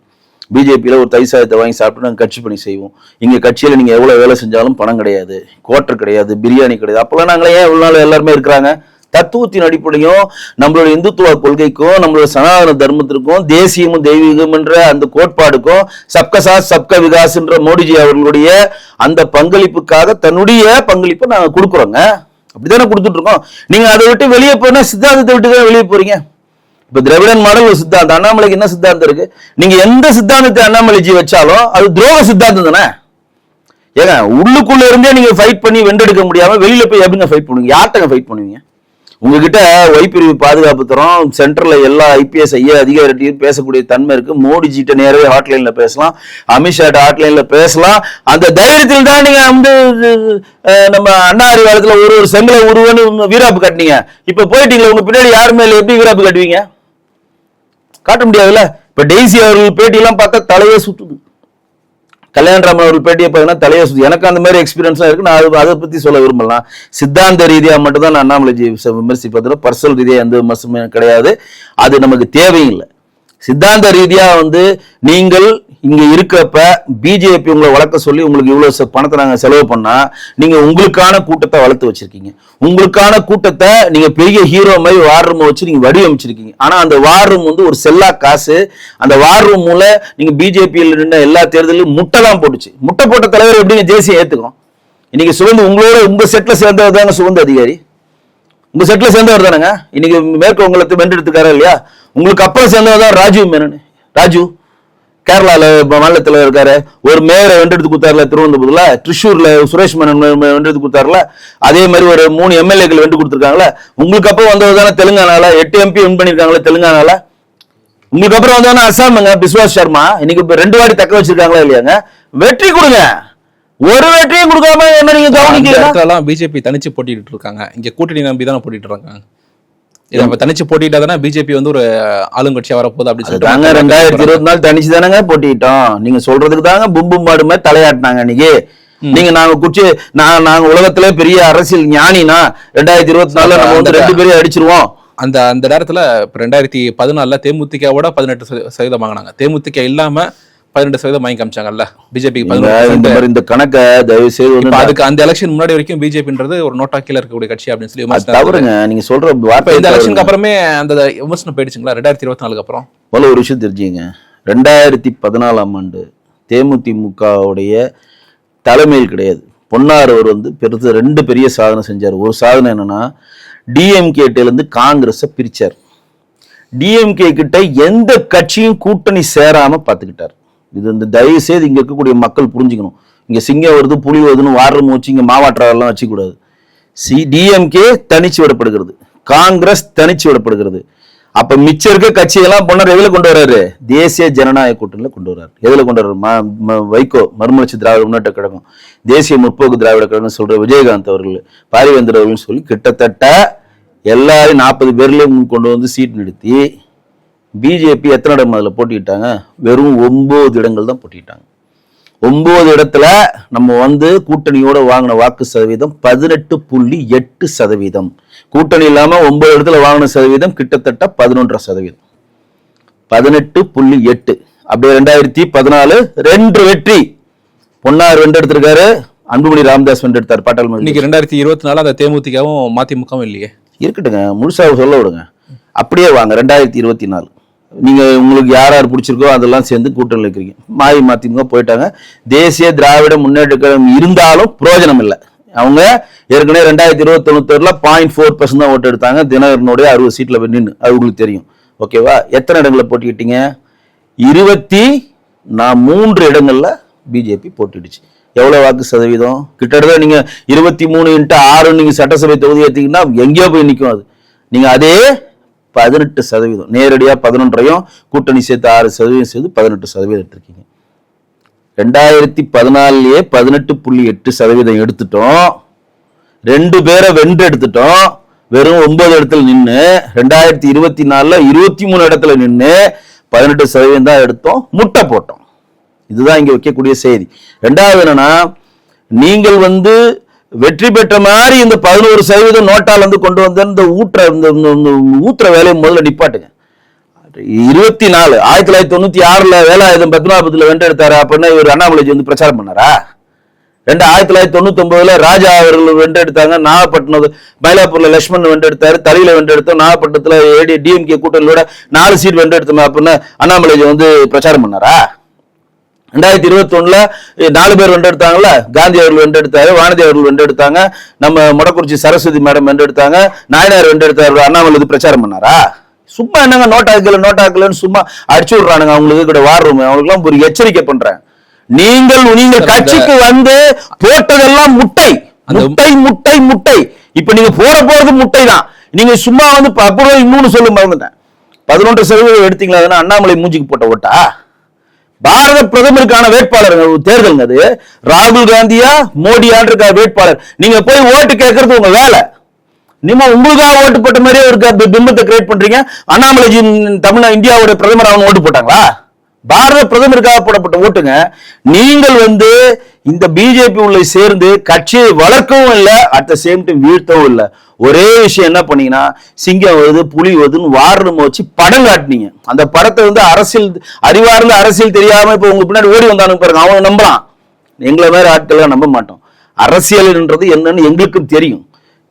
பிஜேபியில ஒரு தை சாதத்தை வாங்கி சாப்பிட்டு நாங்கள் கட்சி பணி செய்வோம். இங்க கட்சியில நீங்க எவ்வளவு வேலை செஞ்சாலும் பணம் கிடையாது, குவார்டர் கிடையாது, பிரியாணி கிடையாது. அப்பெல்லாம் நாங்களே ஏன் இவ்வளவு நாள் எல்லாருமே இருக்கிறாங்க? தத்துவத்தின் அடிப்படையும் நம்மளோட இந்துத்துவ கொள்கைக்கும் நம்மளோட சனாதன தர்மத்திற்கும் தேசியமும் தெய்வீகம் என்ற அந்த கோட்பாடுக்கும் சப்கா சாத் சப்கா விகாஸ்ன்ற மோடிஜி அவர்களுடைய அந்த பங்களிப்புக்காக தன்னுடைய பங்களிப்பை நாங்க கொடுக்குறோங்க. அப்படித்தானே கொடுத்துட்டு இருக்கோம். நீங்க அதை விட்டு வெளியே போனா சித்தாந்தத்தை விட்டு தான் வெளியே போறீங்க. இப்ப திராவிடன் மாடல் ஒரு சித்தாந்தம், அண்ணாமலைக்கு என்ன சித்தாந்தம் இருக்கு? நீங்க எந்த சித்தாந்தத்தை அண்ணாமலைஜி வச்சாலும் அது துரோக சித்தாந்தம் தானே. ஏங்க உள்ளுக்குள்ள இருந்தே நீங்க ஃபைட் பண்ணி வென்றெடுக்க முடியாம வெளியில போய் எப்படிங்க ஃபைட் பண்ணுவீங்க? யார்கிட்ட ஃபைட் பண்ணுவீங்க? உங்ககிட்ட ஒய்பிரிவு பாதுகாப்பு தரோம், சென்ட்ரல்ல எல்லா ஐபிஎஸ் அதிகாரிட்டையும் பேசக்கூடிய தன்மை இருக்கு. மோடிஜிட்ட நேரவே ஹாட்லைன்ல பேசலாம், அமித்ஷாட்ட ஹாட்லைன்ல பேசலாம். அந்த தைரியத்தில் தான் நீங்க வந்து நம்ம அண்ணா அறிவாலயத்துல ஒரு செங்கலை உருவன்னு வீராப்பு கட்டினீங்க. இப்ப போயிட்டீங்களா, உங்க பின்னாடி யார் மேல எப்படி வீராப்பு கட்டுவீங்க? காட்ட முடியாதுல்ல. இப்ப டெய்ஸி அவர்கள் பேட்டியெல்லாம் பார்த்தா தலையே சுத்துது. கல்யாணராமன் அவர்கள் பேட்டியை பார்த்தீங்கன்னா தலையை சுத்தி. எனக்கு அந்த மாதிரி எக்ஸ்பீரியன்ஸ்லாம் இருக்கு. நான் அதை பத்தி சொல்ல விரும்பலாம். சித்தாந்த ரீதியா மட்டும் தான் நான் அண்ணாமலைஜி விமர்சிப்பதில் பர்சனல் ரீதியா எந்த விமர்சனமும் கிடையாது. அது நமக்கு தேவையில்லை. சித்தாந்த ரீதியா வந்து நீங்கள் இங்க இருக்கிறப்ப பிஜேபி உங்களை வளர்க்க சொல்லி உங்களுக்கு இவ்வளவு பணத்தை நாங்க செலவு பண்ணா நீங்க உங்களுக்கான கூட்டத்தை வளர்த்து வச்சிருக்கீங்க. உங்களுக்கான கூட்டத்தை நீங்க பெரிய ஹீரோ மாதிரி வார் ரூம் வச்சு நீங்க வடிவமைச்சிருக்கீங்க. ஆனா அந்த வார் ரூம் வந்து ஒரு செல்லா காசு. அந்த வார் ரூம் மூல நீங்க பிஜேபியில் நின்று எல்லா தேர்தலும் முட்டை தான் போட்டுச்சு. முட்டை போட்ட தலைவர் எப்படிங்க ஜேசியை ஏத்துக்கும்? இன்னைக்கு சுகந்து உங்க செட்ல சேர்ந்தவர் தாங்க சுகந்த அதிகாரி. உங்க செட்ல சேர்ந்தவர் தானேங்க இன்னைக்கு மேற்கு வங்கத்தை வென்றெடுத்துக்காரா இல்லையா? உங்களுக்கு அப்புறம் சேர்ந்தவர் தான் ராஜீவ் மேனன். ராஜு கேரளால மாநிலத்தில் இருக்காரு. ஒரு மேயரை வென்றெடுத்து கொடுத்தாருல திருவனந்தபுரத்துல, திரிஷூர்ல சுரேஷ் மேனன் வென்றெடுத்து கொடுத்தாருல, அதே மாதிரி ஒரு 3 எம்எல்ஏக்கள் வென்று கொடுத்துருக்காங்களா. உங்களுக்கு அப்புறம் வந்தவர் தானே தெலுங்கானால 8 MP வின் பண்ணிருக்காங்களா தெலுங்கானால. உங்களுக்கு அப்புறம் வந்தவனா அசாமுங்க பிஸ்வாஸ் சர்மா இன்னைக்கு 2 வாட்டி தக்க வச்சிருக்காங்களா இல்லையாங்க? வெற்றி கொடுங்க. ஒரு வெற்றியும் கொடுக்காம என்ன நீங்க கவனிக்கலாம். பிஜேபி தனிச்சு போட்டிட்டு இருக்காங்க, இங்க கூட்டணி நம்பி தானே போட்டிட்டு இருக்காங்க. இதை நம்ம தனிச்சு போட்டிட்டாதானே பிஜேபி வந்து ஒரு ஆளுங்கட்சியா வரப்போகுது அப்படின்னு சொல்லிட்டு 2024 தனிச்சு தானங்க போட்டிட்டோம். நீங்க சொல்றதுக்கு தாங்க பும்பு மாடு மாதிரி தலையாட்டினாங்க அன்னைக்கு. நீங்க நாங்க உலகத்திலே பெரிய அரசியல் ஞானினா 2024 நம்ம வந்து 2 பேரையும் அடிச்சிருவோம். அந்த நேரத்துல 2014 தேமுதிகவோட 18% வாங்கினாங்க, தேமுதிக இல்லாம 12% வாங்கி காமிச்சாங்கல்ல பிஜேபி. இந்த கணக்கை தயவு செய்து அதுக்கு அந்த எலெக்ஷன் முன்னாடி வரைக்கும் பிஜேபின்றது ஒரு நோட்டா கீழ இருக்கக்கூடிய கட்சி அப்படின்னு சொல்லி தவறுங்க நீங்க சொல்ற வார்த்தை. இந்த எலெக்ஷனுக்கு அப்புறமே அந்த விமர்சனம் போயிடுச்சுங்களா 2024 அப்புறம்? முதல்ல ஒரு விஷயம் தெரிஞ்சுங்க, 2014ஆம் ஆண்டு தேமுதிமுகவுடைய தலைமையில் கிடையாது பொன்னார் அவர் வந்து பெருசு 2 பெரிய சாதனை செஞ்சார். ஒரு சாதனை என்னன்னா டிஎம்கேட்டிலிருந்து காங்கிரஸை பிரிச்சார். டிஎம்கே கிட்ட எந்த கட்சியும் கூட்டணி சேராம பார்த்துக்கிட்டார். இது இந்த தயவு செய்து இங்க இருக்கக்கூடிய மக்கள் புரிஞ்சுக்கணும். இங்க சிங்கம் வருது புலி வருதுன்னு வாரம் வச்சு இங்க மாவாட்டரெல்லாம் வச்சுக்கூடாது. டிஎம்கே தனிச்சு விடப்படுகிறது, காங்கிரஸ் தனிச்சு விடப்படுகிறது. அப்ப மிச்சம் இருக்க கட்சியெல்லாம் பொன்னர் எதுல கொண்டு வர்றாரு? தேசிய ஜனநாயக கூட்டணியில கொண்டு வர்றாரு. எதுல கொண்டு வர்றாரு? வைகோ மறுமலர்ச்சி திராவிட முன்னேற்ற கழகம், தேசிய முற்போக்கு திராவிட கழகம் சொல்ற விஜயகாந்த் அவர்கள், பாரிவேந்தர் அவர்கள் சொல்லி கிட்டத்தட்ட எல்லாரும் 40 பேர்லயும் கொண்டு வந்து சீட் நிறுத்தி பிஜேபி எத்தனை இடம் அதில் போட்டிட்டாங்க? வெறும் 9 இடங்கள் தான் போட்டிட்டாங்க. 9 இடத்துல நம்ம வந்து கூட்டணியோட வாங்கின வாக்கு சதவீதம் 18.8%. கூட்டணி இல்லாம 9 இடத்துல வாங்கின சதவீதம் கிட்டத்தட்ட 11%. 18.8. அப்படியே 2014 2 வெற்றி பொன்னார் வென்றெடுத்திருக்காரு, அன்புமணி ராமதாஸ் வென்றெடுத்தார் பாட்டாளி. இன்னைக்கு 2024 அந்த தேமுதிகவும் மதிமுகவும் இல்லையே. இருக்கட்டுங்க, முழுசாக சொல்ல விடுங்க. அப்படியே வாங்க 2024 நீங்க உங்களுக்கு யார் யார் பிடிச்சிருக்கோ அதெல்லாம் சேர்ந்து கூட்டணியில் இருக்கிறீங்க. மதிமுக போயிட்டாங்க. தேசிய திராவிட முன்னேற்ற கழகம் இருந்தாலும் பிரயோஜனம் இல்லை. அவங்க ஏற்கனவே 2021 0.4% தான் ஓட்டு எடுத்தாங்க. தினகரனுடைய 60 சீட்ல நின்று, அது உங்களுக்கு தெரியும். ஓகேவா? எத்தனை இடங்களை போட்டிக்கிட்டீங்க? 23 இடங்கள்ல பிஜேபி போட்டிடுச்சு. எவ்வளவு வாக்கு சதவீதம்? கிட்டத்தட்ட நீங்க 23x6 நீங்க சட்டசபை தொகுதி ஏத்தீங்கன்னா எங்கேயோ போய் நிற்கும். அது நீங்க அதே 18%, நேரடியா 11ஐயும் கூட்டணி சேர்த்து 6% சேர்த்து 18% எடுத்திருக்கீங்க. 2014 18.8% எடுத்துட்டோம். 2 பேரை வென்று எடுத்துட்டோம். வெறும் 9 இடத்துல நின்று 2024 23 இடத்துல நின்று 18% தான் எடுத்தோம், முட்டை போட்டோம். இதுதான் இங்க வைக்கக்கூடிய செய்தி. 2வது என்னன்னா, நீங்கள் வந்து வெற்றி பெற்ற மாதிரி இந்த 11% நோட்டால் வந்து கொண்டு வந்த இந்த ஊத்துற வேலையை முதல்ல நிப்பாட்டுங்க. 1996 வேலாயுதம் பத்மநாபத்துல வென்றெடுத்தாரு அப்படின்னா இவர் அண்ணாமலைஜி வந்து பிரச்சாரம் பண்ணாரா? 1999 ராஜா அவர்கள் வென்றெடுத்தாங்க. நாகப்பட்டினம் மயிலாப்பூர்ல லட்சுமணன் வென்றெடுத்தாரு, தலையில வென்றெடுத்தோம். நாகப்பட்டினத்துல டிஎம்கே கூட்டணியோட 4 சீட் வென்றெடுத்தோம் அப்படின்னு அண்ணாமலைஜி வந்து பிரச்சாரம் பண்ணாரா? 2021 4 பேர் வென்றெடுத்தாங்கல்ல. காந்தி அவர்கள் வென்றெடுத்தாரு, வானதி அவர்கள் வென்றெடுத்தாங்க, நம்ம மொடக்குறிச்சி சரஸ்வதி மேடம் வென்றெடுத்தாங்க, நாயனார் வென்றெடுத்தாரு. அண்ணாமலை பிரச்சாரம் பண்ணாரா? சும்மா என்னங்க நோட்டாக்கலன்னு சும்மா அடிச்சு விடுறானுங்க. அவங்களுக்கு கூட வார் ரூம். அவங்களுக்கு எல்லாம் ஒரு எச்சரிக்கை பண்றேன். நீங்கள் கட்சிக்கு வந்து போட்டதெல்லாம் முட்டை முட்டை முட்டை முட்டை. இப்ப நீங்க போறது முட்டை தான். நீங்க சும்மா வந்து அப்புறம் இன்னொன்னு சொல்ல மறந்துட்டேன். 11% எடுத்தீங்களா? அண்ணாமலை மூஞ்சிக்கு போட்ட ஓட்டா? பாரத பிரதமருக்கான வேட்பாளர் தேர்தல் அது. ராகுல் காந்தியா மோடியான்ற வேட்பாளர். நீங்க போய் ஓட்டு கேட்கறது உங்க வேலை. நீங்க உங்களுக்காக ஓட்டு போட்ட மாதிரியே ஒரு பிம்பத்தை கிரியேட் பண்றீங்க. அண்ணாமலைஜி இந்தியாவோட பிரதமர் அவங்க ஓட்டு போட்டாங்களா? பாரத பிரதமருக்காக போடப்பட்ட ஓட்டுங்க. நீங்கள் வந்து இந்த பிஜேபி உள்ள சேர்ந்து கட்சியை வளர்க்கவும் இல்லை, அட் த சேம் டைம் வீழ்த்தவும் இல்லை. ஒரே விஷயம் என்ன பண்ணீங்கன்னா, சிங்கம் வருது புலி வருதுன்னு வாரம் வச்சு படம் காட்டினீங்க. அந்த படத்தை வந்து அரசியல் அறிவார்ந்த அரசியல் தெரியாம இப்ப உங்க பின்னாடி ஓடி வந்தானு பாருங்க, அவங்க நம்பலாம். எங்களை மாதிரி ஆட்கள் நம்ப மாட்டோம். அரசியல்ன்றது என்னன்னு எங்களுக்கும் தெரியும்.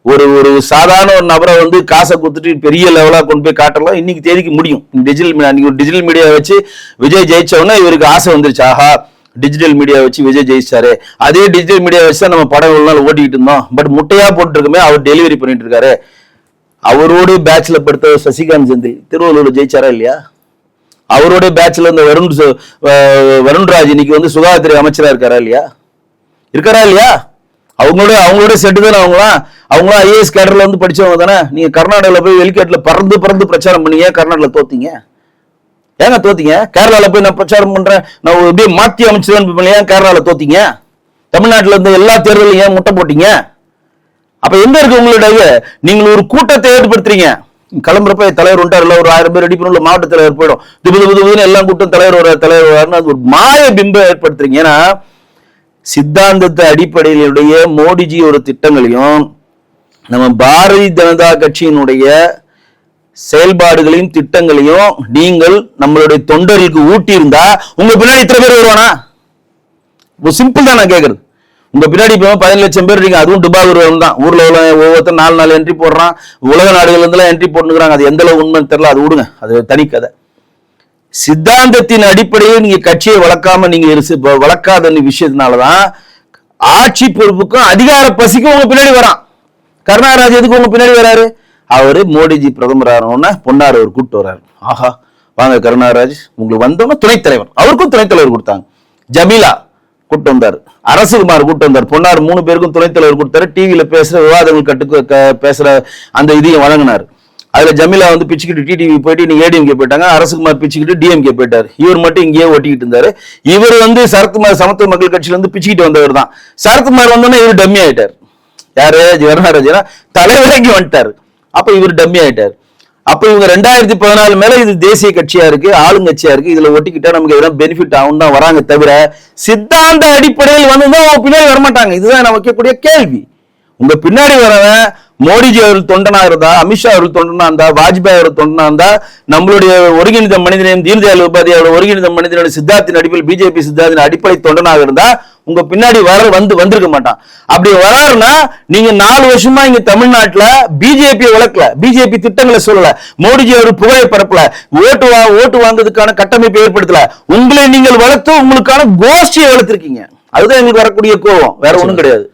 ஒரு சாதாரண ஒரு நபரை வந்து காசை கொடுத்துட்டு பெரிய லெவலா கொண்டு போய் காட்டலாம். இன்னைக்கு தேதிக்கு முடியும். டிஜிட்டல் மீடியா வச்சு விஜய் ஜெயிச்சவொன்னா இவருக்கு ஆசை வந்துருச்சு, ஆஹா டிஜிட்டல் மீடியா வச்சு விஜய் ஜெயிச்சாரு, அதே டிஜிட்டல் மீடியா வச்சு தான் நம்ம படம் ஒரு நாள் ஓட்டிக்கிட்டு இருந்தோம். பட் முட்டையா போட்டு இருக்குமே, அவர் டெலிவரி பண்ணிட்டு இருக்காரு. அவரோட பேட்ச்ல படுத்த சசிகாந்த் செந்தில் திருவள்ளூர் ஜெயிச்சாரா இல்லையா? அவரோட பேட்ச்ல இந்த வருண்ராஜ் இன்னைக்கு வந்து சுகாதாரத்துறை அமைச்சரா இருக்காரா இல்லையா? அவங்களோட செட்டு தானே அவங்களாம் ஐஏஎஸ் கேடர்ல வந்து படிச்சவங்க தானே. நீங்க கர்நாடகாவில் போய் வெளிக்காட்டுல பறந்து பிரச்சாரம் பண்ணீங்க, கர்நாடகாவில் தோத்தீங்க. ஏங்க தோத்தீங்க? கேரளால போய் நான் பிரச்சாரம் பண்றேன், நான் அப்படியே மாத்தி அமைச்சதான் ஏன் கேரளால தோத்தீங்க? தமிழ்நாட்டுல இருந்த எல்லா தேர்தலையும் ஏன் முட்டை போட்டீங்க? அப்ப எங்க இருக்கு உங்களுடைய, நீங்கள் ஒரு கூட்டத்தை ஏற்படுத்துறீங்க. கிளம்புறப்ப தலைவர் வந்துட்டாருல, ஒரு 1000 பேர் ரெடி பண்ணல, மாவட்ட தலைவர் போயிடும், திபுதுன்னு எல்லாம் கூட்டம் தலைவர் வர ஒரு மாய பிம்பம் ஏற்படுத்துறீங்க. ஏன்னா சித்தாந்தத்தை அடிப்படையிலுடைய மோடிஜியோட திட்டங்களையும் நம்ம பாரதிய ஜனதா கட்சியினுடைய செயல்பாடுகளையும் திட்டங்களையும் நீங்கள் நம்மளுடைய தொண்டர்களுக்கு ஊட்டி இருந்தா உங்க பின்னாடி இத்தனை பேர் வருவானா? சிம்பிள் தான் நான் கேட்கறது. உங்க பின்னாடி இப்போ 15 லட்சம் பேர் இருக்கீங்க, அதுவும் துபாய் வருவன் தான். ஊர்ல ஒவ்வொருத்தர் 4 என்ட்ரி போடுறான், உலக நாடுகள்ல இருந்தெல்லாம் என்ட்ரி போட்டுக்கிறாங்க. அது எந்த அளவு உண்மைன்னு தெரியல, அது விடுங்க, அது தனி கதை. சித்தாந்தத்தின் அடிப்படையில் நீங்க கட்சியை வளர்க்காம நீங்க வளர்க்காத விஷயத்தினாலதான் ஆட்சி பொறுப்புக்கும் அதிகார பசிக்கும் உங்க பின்னாடி வரான். கருணாராஜ் எதுக்கு உங்க பின்னாடி வராரு? அவரு மோடிஜி பிரதமர் ஆனோன்னா பொன்னார் அவர் கூப்பிட்டு வர்றாரு. ஆஹா வாங்க கருணாராஜ், உங்களுக்கு வந்தோம்னா துணைத் தலைவர், அவருக்கும் துணைத் தலைவர் கொடுத்தாங்க. ஜமீலா கூப்பிட்டு வந்தார், அரசுகுமார் கூப்பிட்டு வந்தார், பொன்னார் 3 பேருக்கும் துணைத் தலைவர் கொடுத்தாரு. டிவியில பேசுற விவாதங்கள் பேசுற அந்த இதையும் வழங்கினார். அதுல ஜமீலா வந்து பிச்சுக்கிட்டு டிடிவி போயிட்டு நீங்க ஏடிஎம்கே போயிட்டாங்க, அரசுகுமார் பிச்சுக்கிட்டு டிஎம்கே போயிட்டாரு. இவர் மட்டும் இங்கேயே ஒட்டிக்கிட்டு இருந்தாரு. இவர் வந்து சரத்குமார் சமத்துவ மக்கள் கட்சியில இருந்து பிச்சுக்கிட்டு வந்தவர் தான். சரத்குமார் வந்தோன்னா இவர் டம்மி ஆயிட்டார். யாரு? கருணாராஜ் தலைவரங்கி வந்துட்டாரு. அப்ப இவர் டம்மி ஆயிட்டார். அப்ப இவங்க 2014 மேல இது தேசிய கட்சியா இருக்கு, ஆளுங்கட்சியா இருக்கு, இதுல ஒட்டிக்கிட்டா நமக்கு எதனா பெனிஃபிட் ஆகும் தான் வராங்க தவிர சித்தாந்த அடிப்படையில் வந்து பின்னாடி வரமாட்டாங்க. இதுதான் நான் வைக்கக்கூடிய கேள்வி. உங்க பின்னாடி வரவன் மோடிஜி அவர்கள் தொண்டனா இருந்தா, அமித்ஷா அவர்கள் தொண்டனா இருந்தா, வாஜ்பாய் அவர்கள் தொண்டனா இருந்தா, நம்மளுடைய ஒருங்கிணைந்த மனிதனையும் தீன்தயாள் உபாத்யாயோட ஒருங்கிணைந்த மனிதனுடைய சித்தார்த்தின் அடிப்படையில் பிஜேபி சித்தார்த்தின் அடிப்படை தொண்டனாக இருந்தா உங்க பின்னாடி வந்திருக்க மாட்டான். அப்படி வராருன்னா நீங்க 4 வருஷமா இங்க தமிழ்நாட்டுல பிஜேபி வளர்க்கல, பிஜேபி திட்டங்களை சொல்லல, மோடிஜி அவர் புகழை பரப்பல, ஓட்டு வாங்குறதுக்கான கட்டமைப்பை ஏற்படுத்தல. உங்களை நீங்கள் வளர்த்து உங்களுக்கான கோஷ்டியை வளர்த்திருக்கீங்க. அதுதான் எங்களுக்கு வரக்கூடிய கோபம், வேற ஒண்ணும் கிடையாது.